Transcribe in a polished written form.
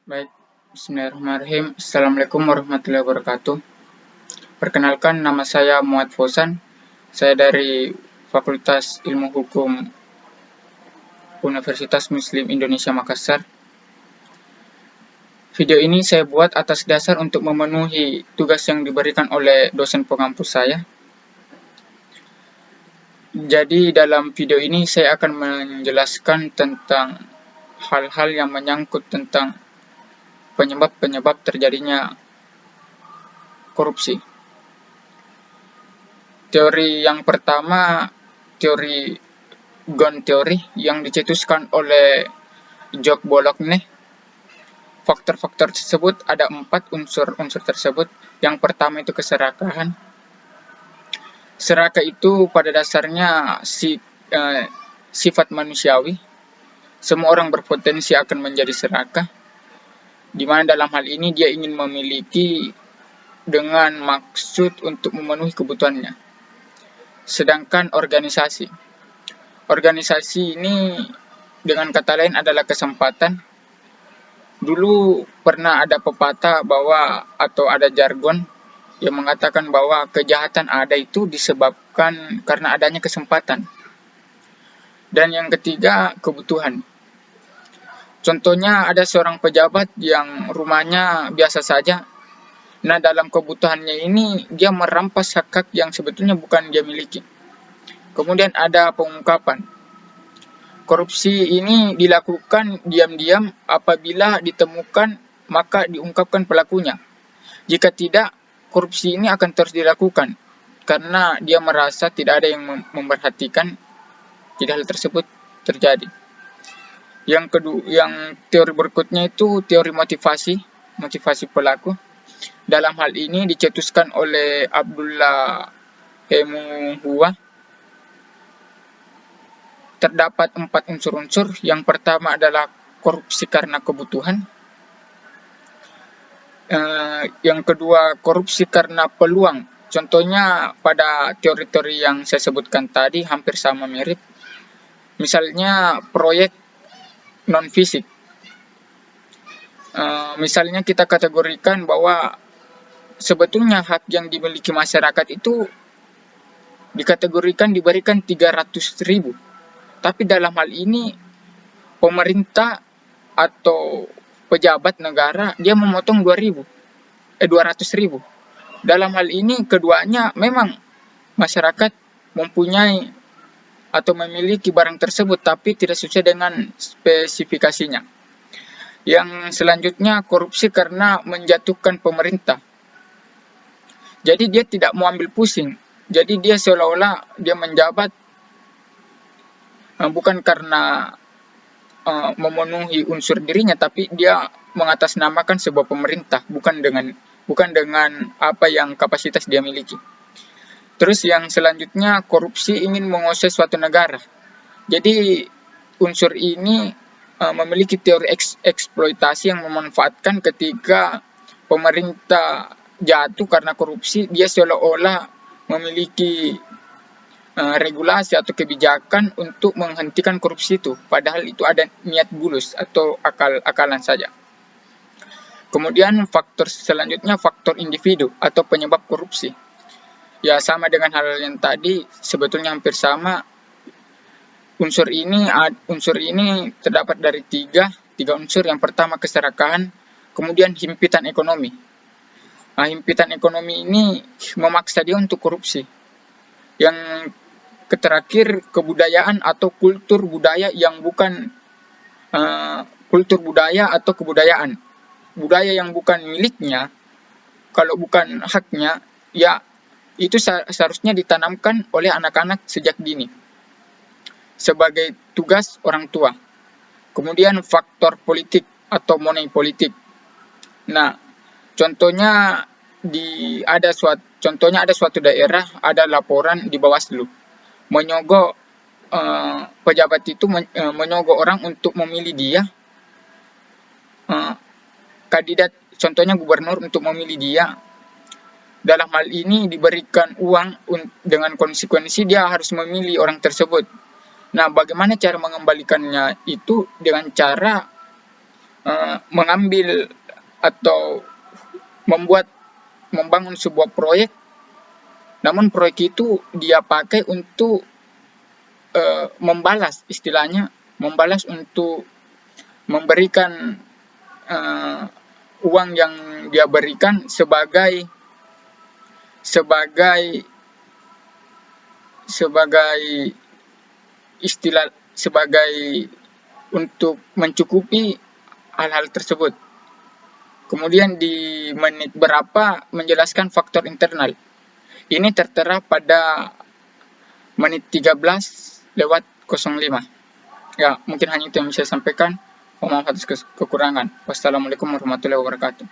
Baik, Bismillahirrahmanirrahim. Assalamualaikum warahmatullahi wabarakatuh. Perkenalkan, nama saya Muhammad Fosan. Saya dari Fakultas Ilmu Hukum Universitas Muslim Indonesia Makassar. Video ini saya buat atas dasar untuk memenuhi tugas yang diberikan oleh dosen pengampu saya. Jadi dalam video ini saya akan menjelaskan tentang hal-hal yang menyangkut tentang penyebab-penyebab terjadinya korupsi. Teori yang pertama, teori Ghosn Theory yang dicetuskan oleh Jacques Boulogne. Faktor-faktor tersebut ada 4 unsur tersebut. Yang pertama itu keserakahan. Serakah itu pada dasarnya sifat manusiawi. Semua orang berpotensi akan menjadi serakah, di mana dalam hal ini dia ingin memiliki dengan maksud untuk memenuhi kebutuhannya. Sedangkan organisasi ini dengan kata lain adalah kesempatan. Dulu pernah ada pepatah atau ada jargon yang mengatakan bahwa kejahatan ada itu disebabkan karena adanya kesempatan. Dan yang ketiga, kebutuhan. Contohnya ada seorang pejabat yang rumahnya biasa saja. Nah, dalam kebutuhannya ini dia merampas hak-hak yang sebetulnya bukan dia miliki. Kemudian ada pengungkapan. Korupsi ini dilakukan diam-diam, apabila ditemukan maka diungkapkan pelakunya. Jika tidak, korupsi ini akan terus dilakukan karena dia merasa tidak ada yang memperhatikan tidak hal tersebut terjadi. Yang teori berikutnya itu teori motivasi pelaku. Dalam hal ini dicetuskan oleh Abdullah Hua. Terdapat 4 unsur-unsur. Yang pertama adalah korupsi karena kebutuhan. Yang kedua, korupsi karena peluang. Contohnya pada teori-teori yang saya sebutkan tadi hampir sama mirip. Misalnya proyek non-fisik. Misalnya kita kategorikan bahwa sebetulnya hak yang dimiliki masyarakat itu dikategorikan diberikan 300.000. Tapi dalam hal ini pemerintah atau pejabat negara dia memotong 200.000. Dalam hal ini keduanya memang masyarakat mempunyai atau memiliki barang tersebut tapi tidak sesuai dengan spesifikasinya. Yang selanjutnya korupsi karena menjatuhkan pemerintah. Jadi dia tidak mau ambil pusing. Jadi dia seolah-olah dia menjabat bukan karena memenuhi unsur dirinya, tapi dia mengatasnamakan sebuah pemerintah, bukan dengan apa yang kapasitas dia miliki. Terus yang selanjutnya korupsi ingin menguasai suatu negara. Jadi unsur ini memiliki teori eksploitasi yang memanfaatkan ketika pemerintah jatuh karena korupsi, dia seolah-olah memiliki regulasi atau kebijakan untuk menghentikan korupsi itu, padahal itu ada niat bulus atau akal-akalan saja. Kemudian faktor selanjutnya faktor individu atau penyebab korupsi. Ya, sama dengan hal yang tadi, sebetulnya hampir sama. Unsur ini terdapat dari tiga unsur. Yang pertama keserakahan, kemudian himpitan ekonomi. Nah, himpitan ekonomi ini memaksa dia untuk korupsi. Yang terakhir kebudayaan atau kultur budaya yang bukan kultur budaya atau kebudayaan. Budaya yang bukan miliknya, kalau bukan haknya, ya itu seharusnya ditanamkan oleh anak-anak sejak dini sebagai tugas orang tua. Kemudian faktor politik atau money politik. Nah, contohnya ada suatu daerah, ada laporan di Bawaslu menyogok pejabat itu menyogok orang untuk memilih dia kandidat, contohnya gubernur, untuk memilih dia. Dalam hal ini diberikan uang dengan konsekuensi dia harus memilih orang tersebut. Nah, bagaimana cara mengembalikannya itu? Dengan cara mengambil atau membangun sebuah proyek, namun proyek itu dia pakai untuk membalas, istilahnya membalas untuk memberikan uang yang dia berikan sebagai istilah, sebagai untuk mencukupi hal-hal tersebut. Kemudian di menit berapa menjelaskan faktor internal. Ini tertera pada menit 13:05. Ya, mungkin hanya itu yang bisa saya sampaikan. Mohon maaf atas kekurangan. Wassalamualaikum warahmatullahi wabarakatuh.